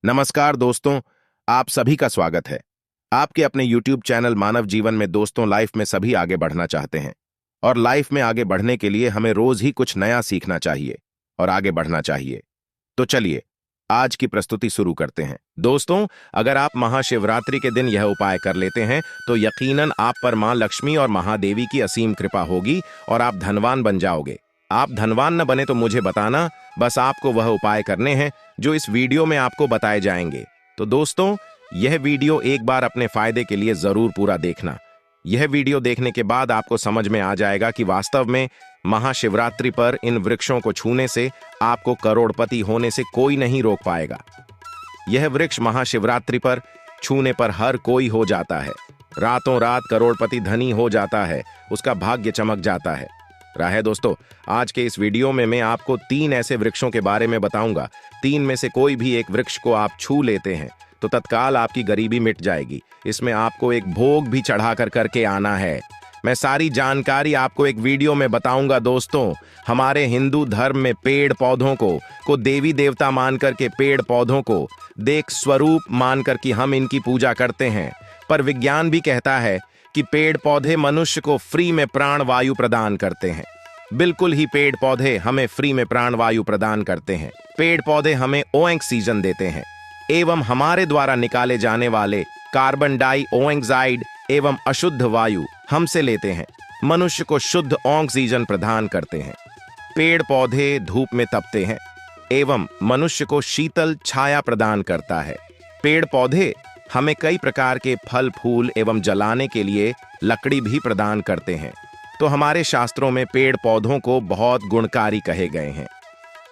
नमस्कार दोस्तों, आप सभी का स्वागत है। आपके अपने YouTube चैनल मानव जीवन में दोस्तों, लाइफ में सभी आगे बढ़ना चाहते हैं और लाइफ में आगे बढ़ने के लिए हमें रोज ही कुछ नया सीखना चाहिए और आगे बढ़ना चाहिए। तो चलिए आज की प्रस्तुति शुरू करते हैं। दोस्तों, अगर आप महाशिवरात्रि के दिन यह उपाय कर लेते हैं तो यकीनन आप पर मां लक्ष्मी और महादेवी की असीम कृपा होगी और आप धनवान बन जाओगे। आप धनवान न बने तो मुझे बताना, बस आपको वह उपाय करने हैं जो इस वीडियो में आपको बताए जाएंगे। तो दोस्तों, यह वीडियो एक बार अपने फायदे के लिए जरूर पूरा देखना। यह वीडियो देखने के बाद आपको समझ में आ जाएगा कि वास्तव में महाशिवरात्रि पर इन वृक्षों को छूने से आपको करोड़पति होने से कोई नहीं रोक पाएगा। यह वृक्ष महाशिवरात्रि पर छूने पर हर कोई हो जाता है, रातों रात करोड़पति धनी हो जाता है, उसका भाग्य चमक जाता है। रहा दोस्तों, आज के इस वीडियो में मैं आपको 3 ऐसे वृक्षों के बारे में बताऊंगा। 3 में से कोई भी एक वृक्ष को आप छू लेते हैं तो तत्काल आपकी गरीबी मिट जाएगी। इसमें आपको एक भोग भी चढ़ाकर करके आना है। मैं सारी जानकारी आपको एक वीडियो में बताऊंगा। दोस्तों, हमारे हिंदू धर्म में पेड़ पौधों को देवी देवता मानकर के पेड़ पौधों को देख स्वरूप मानकर कि हम इनकी पूजा करते हैं, पर विज्ञान भी कहता है कि पेड़ पौधे मनुष्य को फ्री में प्राण वायु प्रदान करते हैं। बिल्कुल ही पेड़ पौधे हमें फ्री में प्राण वायु प्रदान करते हैं। पेड़ पौधे हमें ऑक्सीजन देते हैं एवं हमारे द्वारा निकाले जाने वाले कार्बन डाइऑक्साइड एवं अशुद्ध वायु हमसे लेते हैं, मनुष्य को शुद्ध ऑक्सीजन प्रदान करते हैं। पेड़ पौधे धूप में तपते हैं एवं मनुष्य को शीतल छाया प्रदान करता है। पेड़ पौधे हमें कई प्रकार के फल फूल एवं जलाने के लिए लकड़ी भी प्रदान करते हैं। तो हमारे शास्त्रों में पेड़ पौधों को बहुत गुणकारी कहे गए हैं।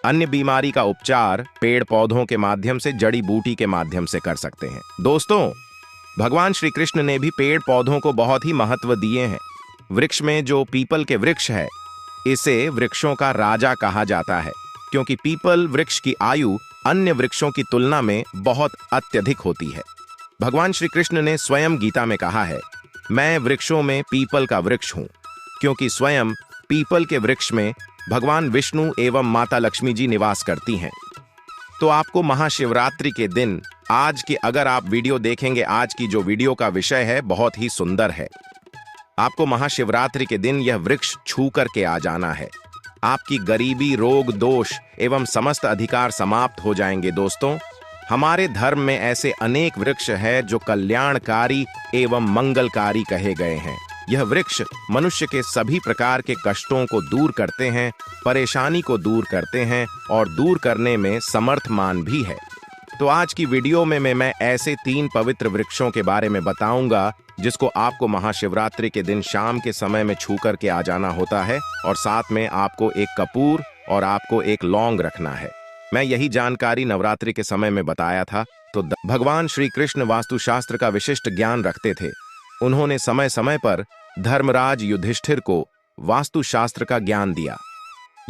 अन्य बीमारी का उपचार पेड़ पौधों के माध्यम से, जड़ी बूटी के माध्यम से कर सकते हैं। दोस्तों, भगवान श्री कृष्ण ने भी पेड़ पौधों को बहुत ही महत्व दिए हैं। वृक्ष में जो पीपल के वृक्ष है, इसे वृक्षों का राजा कहा जाता है, क्योंकि पीपल वृक्ष की आयु अन्य वृक्षों की तुलना में बहुत अत्यधिक होती है। भगवान श्री कृष्ण ने स्वयं गीता में कहा है, मैं वृक्षों में पीपल का वृक्ष हूं, क्योंकि स्वयं पीपल के वृक्ष में भगवान विष्णु एवं माता लक्ष्मी जी निवास करती हैं। तो आपको महाशिवरात्रि के दिन आज की अगर आप वीडियो देखेंगे, आज की जो वीडियो का विषय है बहुत ही सुंदर है। आपको महाशिवरात्रि के दिन यह वृक्ष छू करके आ जाना है। आपकी गरीबी, रोग, दोष एवं समस्त अधिकार समाप्त हो जाएंगे। दोस्तों, हमारे धर्म में ऐसे अनेक वृक्ष हैं जो कल्याणकारी एवं मंगलकारी कहे गए हैं। यह वृक्ष मनुष्य के सभी प्रकार के कष्टों को दूर करते हैं, परेशानी को दूर करते हैं और दूर करने में समर्थमान भी है। तो आज की वीडियो में मैं ऐसे 3 पवित्र वृक्षों के बारे में बताऊंगा जिसको आपको महाशिवरात्रि के दिन शाम के समय में छू करके आ जाना होता है, और साथ में आपको एक कपूर और आपको एक लौंग रखना है। मैं यही जानकारी नवरात्रि के समय में बताया था। तो भगवान श्री कृष्ण वास्तुशास्त्र का विशिष्ट ज्ञान रखते थे। उन्होंने समय समय पर धर्मराज युधिष्ठिर को वास्तुशास्त्र का ज्ञान दिया।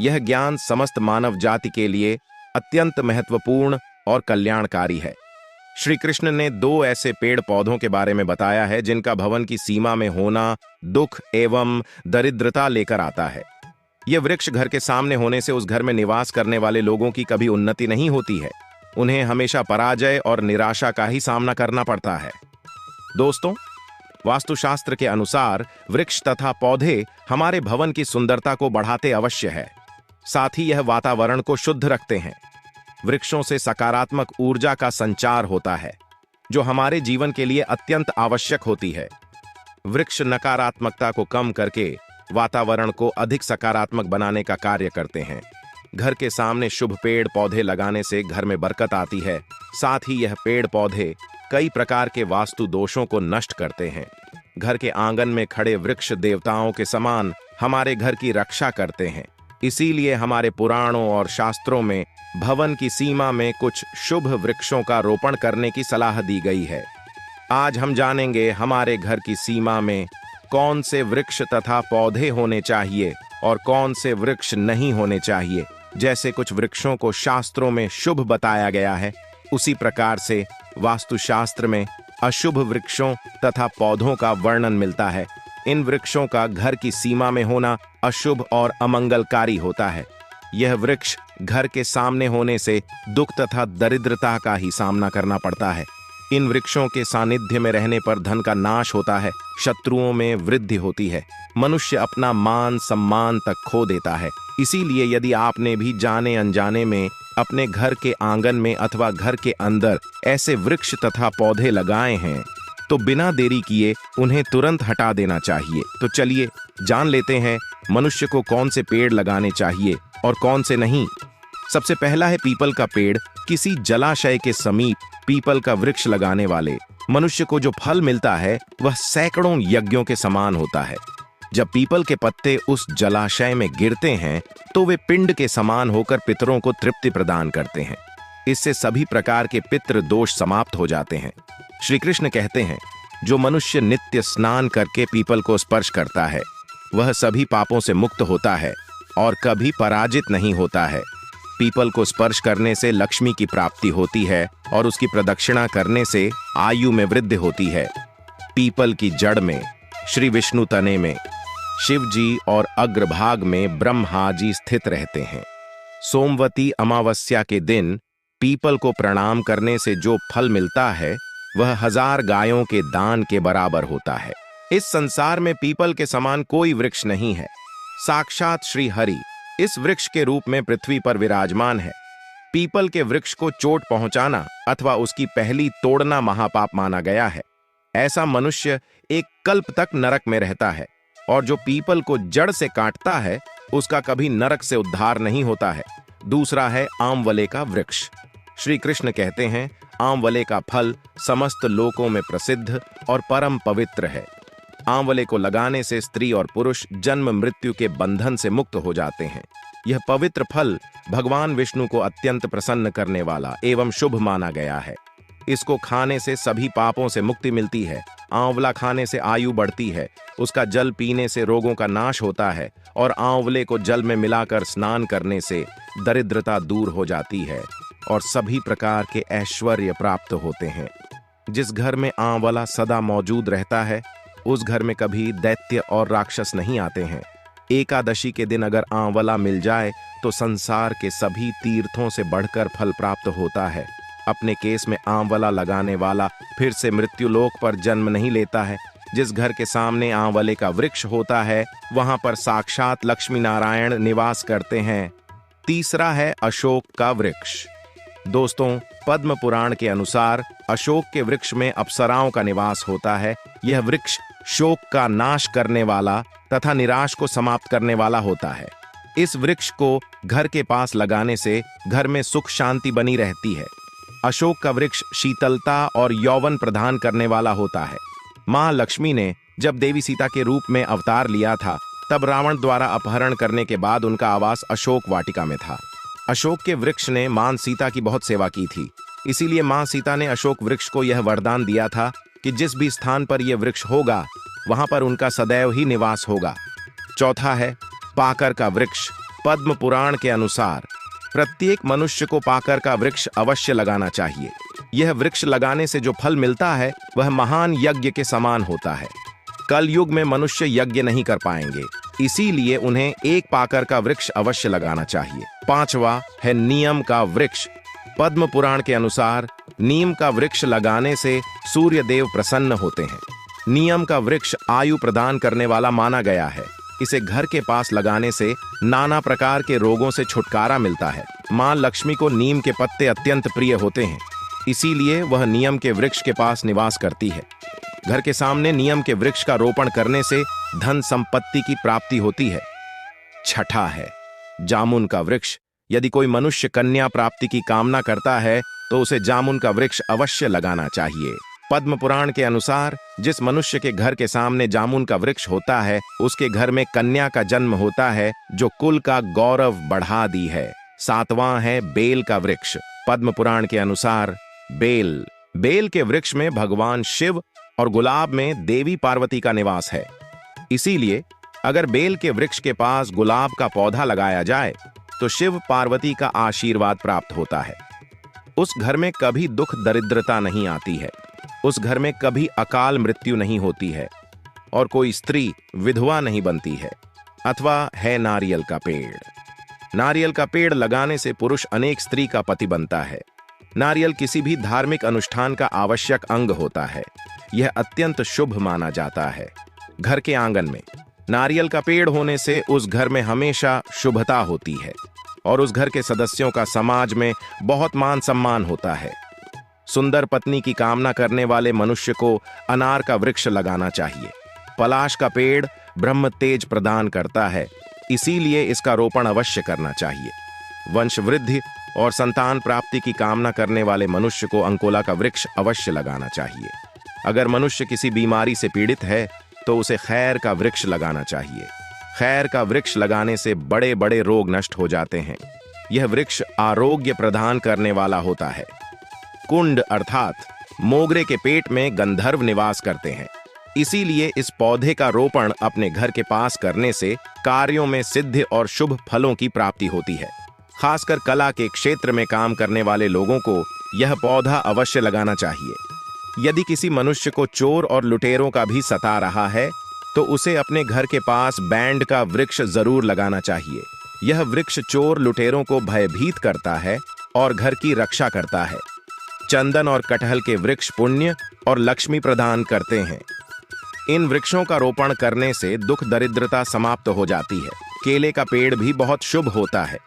यह ज्ञान समस्त मानव जाति के लिए अत्यंत महत्वपूर्ण और कल्याणकारी है। श्री कृष्ण ने 2 ऐसे पेड़ पौधों के बारे में बताया है जिनका भवन की सीमा में होना दुख एवं दरिद्रता लेकर आता है। यह वृक्ष घर के सामने होने से उस घर में निवास करने वाले लोगों की कभी उन्नति नहीं होती है। उन्हें हमेशा पराजय और निराशा का ही सामना करना पड़ता है। दोस्तों, वास्तुशास्त्र के अनुसार वृक्ष तथा पौधे हमारे भवन की सुंदरता को बढ़ाते अवश्य है, साथ ही यह वातावरण को शुद्ध रखते हैं। वृक्षों से सकारात्मक ऊर्जा का संचार होता है, जो हमारे जीवन के लिए अत्यंत आवश्यक होती है। वृक्ष नकारात्मकता को कम करके वातावरण को अधिक सकारात्मक बनाने का कार्य करते हैं। घर के सामने शुभ पेड़ पौधे लगाने से घर में बरकत आती है। साथ ही यह पेड़ पौधे कई प्रकार के वास्तु दोषों को नष्ट करते हैं। घर के आंगन में खड़े वृक्ष देवताओं के समान हमारे घर की रक्षा करते हैं। इसीलिए हमारे पुराणों और शास्त्रों में भवन की सीमा में कुछ शुभ वृक्षों का रोपण करने की सलाह दी गई है। आज हम जानेंगे हमारे घर की सीमा में कौन से वृक्ष तथा पौधे होने चाहिए और कौन से वृक्ष नहीं होने चाहिए। जैसे कुछ वृक्षों को शास्त्रों में शुभ बताया गया है, उसी प्रकार से वास्तुशास्त्र में अशुभ वृक्षों तथा पौधों का वर्णन मिलता है। इन वृक्षों का घर की सीमा में होना अशुभ और अमंगलकारी होता है। यह वृक्ष घर के सामने होने से दुख तथा दरिद्रता का ही सामना करना पड़ता है। इन वृक्षों के सानिध्य में रहने पर धन का नाश होता है, शत्रुओं में वृद्धि होती है, मनुष्य अपना मान सम्मान तक खो देता है। इसीलिए यदि आपने भी जाने अनजाने में अपने घर के आंगन में अथवा घर के अंदर ऐसे वृक्ष तथा पौधे लगाए हैं तो बिना देरी किए उन्हें तुरंत हटा देना चाहिए। तो चलिए जान लेते हैं मनुष्य को कौन से पेड़ लगाने चाहिए और कौन से नहीं। सबसे पहला है पीपल का पेड़। किसी जलाशय के समीप पीपल का वृक्ष लगाने वाले मनुष्य को जो फल मिलता है वह सैकड़ों यज्ञों के समान होता है। जब पीपल के पत्ते उस जलाशय में गिरते हैं तो वे पिंड के समान होकर पितरों को तृप्ति प्रदान करते हैं। इससे सभी प्रकार के पितृ दोष समाप्त हो जाते हैं। श्री कृष्ण कहते हैं, जो मनुष्य नित्य स्नान करके पीपल को स्पर्श करता है वह सभी पापों से मुक्त होता है और कभी पराजित नहीं होता है। पीपल को स्पर्श करने से लक्ष्मी की प्राप्ति होती है और उसकी प्रदक्षिणा करने से आयु में वृद्धि होती है। पीपल की जड़ में श्री विष्णु, तने में शिव जी और अग्रभाग में ब्रह्मा जी स्थित रहते हैं। सोमवती अमावस्या के दिन पीपल को प्रणाम करने से जो फल मिलता है वह 1000 गायों के दान के बराबर होता है। इस संसार में पीपल के समान कोई वृक्ष नहीं है। साक्षात श्री हरि इस वृक्ष के रूप में पृथ्वी पर विराजमान है। पीपल के वृक्ष को चोट पहुंचाना अथवा उसकी पहली तोड़ना महापाप माना गया है। ऐसा मनुष्य एक कल्प तक नरक में रहता है और जो पीपल को जड़ से काटता है उसका कभी नरक से उद्धार नहीं होता है। दूसरा है आंवले का वृक्ष। श्री कृष्ण कहते हैं, आंवले का फल समस्त लोकों में प्रसिद्ध और परम पवित्र है। आंवले को लगाने से स्त्री और पुरुष जन्म मृत्यु के बंधन से मुक्त हो जाते हैं। यह पवित्र फल भगवान विष्णु को अत्यंत प्रसन्न करने वाला एवं शुभ माना गया है। इसको खाने से सभी पापों से मुक्ति मिलती है। आंवला खाने से आयु बढ़ती है, उसका जल पीने से रोगों का नाश होता है और आंवले को जल में मिलाकर स्नान करने से दरिद्रता दूर हो जाती है और सभी प्रकार के ऐश्वर्य प्राप्त होते हैं। जिस घर में आंवला सदा मौजूद रहता है उस घर में कभी दैत्य और राक्षस नहीं आते हैं। एकादशी के दिन अगर आंवला मिल जाए तो संसार के सभी तीर्थों से बढ़कर फल प्राप्त होता है। अपने केस में आंवला लगाने वाला फिर से मृत्युलोक पर जन्म नहीं लेता है। जिस घर के सामने आंवले का वृक्ष होता है वहां पर साक्षात लक्ष्मी नारायण निवास करते हैं। तीसरा है अशोक का वृक्ष। दोस्तों, पद्म पुराण के अनुसार अशोक के वृक्ष में अप्सराओं का निवास होता है। यह वृक्ष शोक का नाश करने वाला तथा निराश को समाप्त करने वाला होता है। इस वृक्ष को घर के पास लगाने से घर में सुख शांति बनी रहती है। अशोक का वृक्ष शीतलता और यौवन प्रदान करने वाला होता है। मां लक्ष्मी ने जब देवी सीता के रूप में अवतार लिया था तब रावण द्वारा अपहरण करने के बाद उनका आवास अशोक वाटिका में था। अशोक के वृक्ष ने मां सीता की बहुत सेवा की थी। इसीलिए मां सीता ने अशोक वृक्ष को यह वरदान दिया था कि जिस भी स्थान पर यह वृक्ष होगा वहां पर उनका सदैव ही निवास होगा। चौथा है पाकर का वृक्ष। पद्म पुराण के अनुसार प्रत्येक मनुष्य को पाकर का वृक्ष अवश्य लगाना चाहिए। यह वृक्ष लगाने से जो फल मिलता है वह महान यज्ञ के समान होता है। कलयुग में मनुष्य यज्ञ नहीं कर पाएंगे, इसीलिए उन्हें एक पाकर का वृक्ष अवश्य लगाना चाहिए। पांचवा है नीम का वृक्ष। पद्म पुराण के अनुसार नीम का वृक्ष लगाने से सूर्य देव प्रसन्न होते हैं। नीम का वृक्ष आयु प्रदान करने वाला माना गया है। इसे घर के पास लगाने से नाना प्रकार के रोगों से छुटकारा मिलता है। मां लक्ष्मी को नीम के पत्ते अत्यंत प्रिय होते हैं, इसीलिए वह नीम के वृक्ष के पास निवास करती है। घर के सामने नीम के वृक्ष का रोपण करने से धन संपत्ति की प्राप्ति होती है। छठा है जामुन का वृक्ष। यदि कोई मनुष्य कन्या प्राप्ति की कामना करता है तो उसे जामुन का वृक्ष अवश्य लगाना चाहिए। पद्म पुराण के अनुसार जिस मनुष्य के घर के सामने जामुन का वृक्ष होता है उसके घर में कन्या का जन्म होता है जो कुल का गौरव बढ़ा दी है। सातवां है बेल का वृक्ष। पद्म पुराण के अनुसार बेल के वृक्ष में भगवान शिव और गुलाब में देवी पार्वती का निवास है। इसीलिए अगर बेल के वृक्ष के पास गुलाब का पौधा लगाया जाए तो शिव पार्वती का आशीर्वाद प्राप्त होता है। उस घर में कभी दुख दरिद्रता नहीं आती है, उस घर में कभी अकाल मृत्यु नहीं होती है और कोई स्त्री विधवा नहीं बनती है। अथवा है नारियल का पेड़। नारियल का पेड़ लगाने से पुरुष अनेक स्त्री का पति बनता है। नारियल किसी भी धार्मिक अनुष्ठान का आवश्यक अंग होता है। यह अत्यंत शुभ माना जाता है। घर के आंगन में नारियल का पेड़ होने से उस घर में हमेशा शुभता होती है और उस घर के सदस्यों का समाज में बहुत मान सम्मान होता है। सुंदर पत्नी की कामना करने वाले मनुष्य को अनार का वृक्ष लगाना चाहिए। पलाश का पेड़ ब्रह्म तेज प्रदान करता है, इसीलिए इसका रोपण अवश्य करना चाहिए। वंश वृद्धि और संतान प्राप्ति की कामना करने वाले मनुष्य को अंकोला का वृक्ष अवश्य लगाना चाहिए। अगर मनुष्य किसी बीमारी से पीड़ित है तो उसे खैर का वृक्ष लगाना चाहिए। खैर का वृक्ष लगाने से बड़े बड़े रोग नष्ट हो जाते हैं। यह वृक्ष आरोग्य प्रदान करने वाला होता है। कुंड अर्थात मोगरे के पेट में गंधर्व निवास करते हैं, इसीलिए इस पौधे का रोपण अपने घर के पास करने से कार्यों में सिद्धि और शुभ फलों की प्राप्ति होती है। खासकर कला के क्षेत्र में काम करने वाले लोगों को यह पौधा अवश्य लगाना चाहिए। यदि किसी मनुष्य को चोर और लुटेरों का भी सता रहा है तो उसे अपने घर के पास बैंड का वृक्ष जरूर लगाना चाहिए। यह वृक्ष चोर लुटेरों को भयभीत करता है और घर की रक्षा करता है। चंदन और कटहल के वृक्ष पुण्य और लक्ष्मी प्रदान करते हैं। इन वृक्षों का रोपण करने से दुख दरिद्रता समाप्त हो जाती है। केले का पेड़ भी बहुत शुभ होता है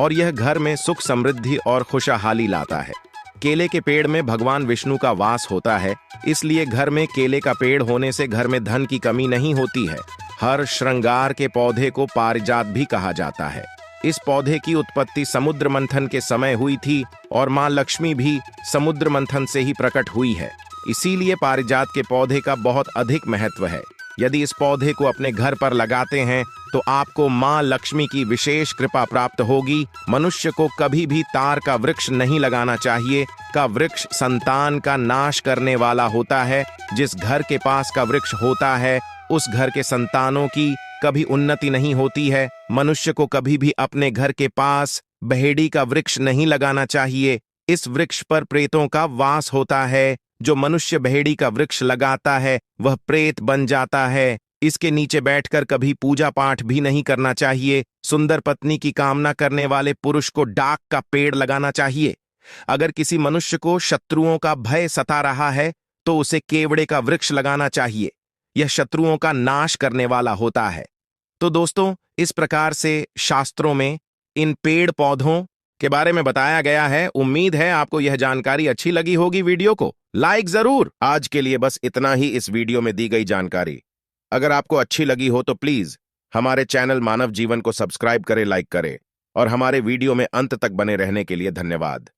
और यह घर में सुख समृद्धि और खुशहाली लाता है। केले के पेड़ में भगवान विष्णु का वास होता है, इसलिए घर में केले का पेड़ होने से घर में धन की कमी नहीं होती है। हर श्रृंगार के पौधे को पारिजात भी कहा जाता है। इस पौधे की उत्पत्ति समुद्र मंथन के समय हुई थी और मां लक्ष्मी भी समुद्र मंथन से ही प्रकट हुई है, इसीलिए पारिजात के पौधे का बहुत अधिक महत्व है। यदि इस पौधे को अपने घर पर लगाते हैं तो आपको मां लक्ष्मी की विशेष कृपा प्राप्त होगी। मनुष्य को कभी भी तार का वृक्ष नहीं लगाना चाहिए। का वृक्ष संतान का नाश करने वाला होता है। जिस घर के पास का वृक्ष होता है उस घर के संतानों की कभी उन्नति नहीं होती है। मनुष्य को कभी भी अपने घर के पास बहेड़ी का वृक्ष नहीं लगाना चाहिए। इस वृक्ष पर प्रेतों का वास होता है। जो मनुष्य बहेड़ी का वृक्ष लगाता है वह प्रेत बन जाता है। इसके नीचे बैठकर कभी पूजा पाठ भी नहीं करना चाहिए। सुंदर पत्नी की कामना करने वाले पुरुष को डाक का पेड़ लगाना चाहिए। अगर किसी मनुष्य को शत्रुओं का भय सता रहा है तो उसे केवड़े का वृक्ष लगाना चाहिए। यह शत्रुओं का नाश करने वाला होता है। तो दोस्तों, इस प्रकार से शास्त्रों में इन पेड़ पौधों के बारे में बताया गया है। उम्मीद है आपको यह जानकारी अच्छी लगी होगी। वीडियो को लाइक जरूर। आज के लिए बस इतना ही इस वीडियो में दी गई जानकारी। अगर आपको अच्छी लगी हो तो प्लीज हमारे चैनल मानव जीवन को सब्सक्राइब करें, लाइक करें और हमारे वीडियो में अंत तक बने रहने के लिए धन्यवाद।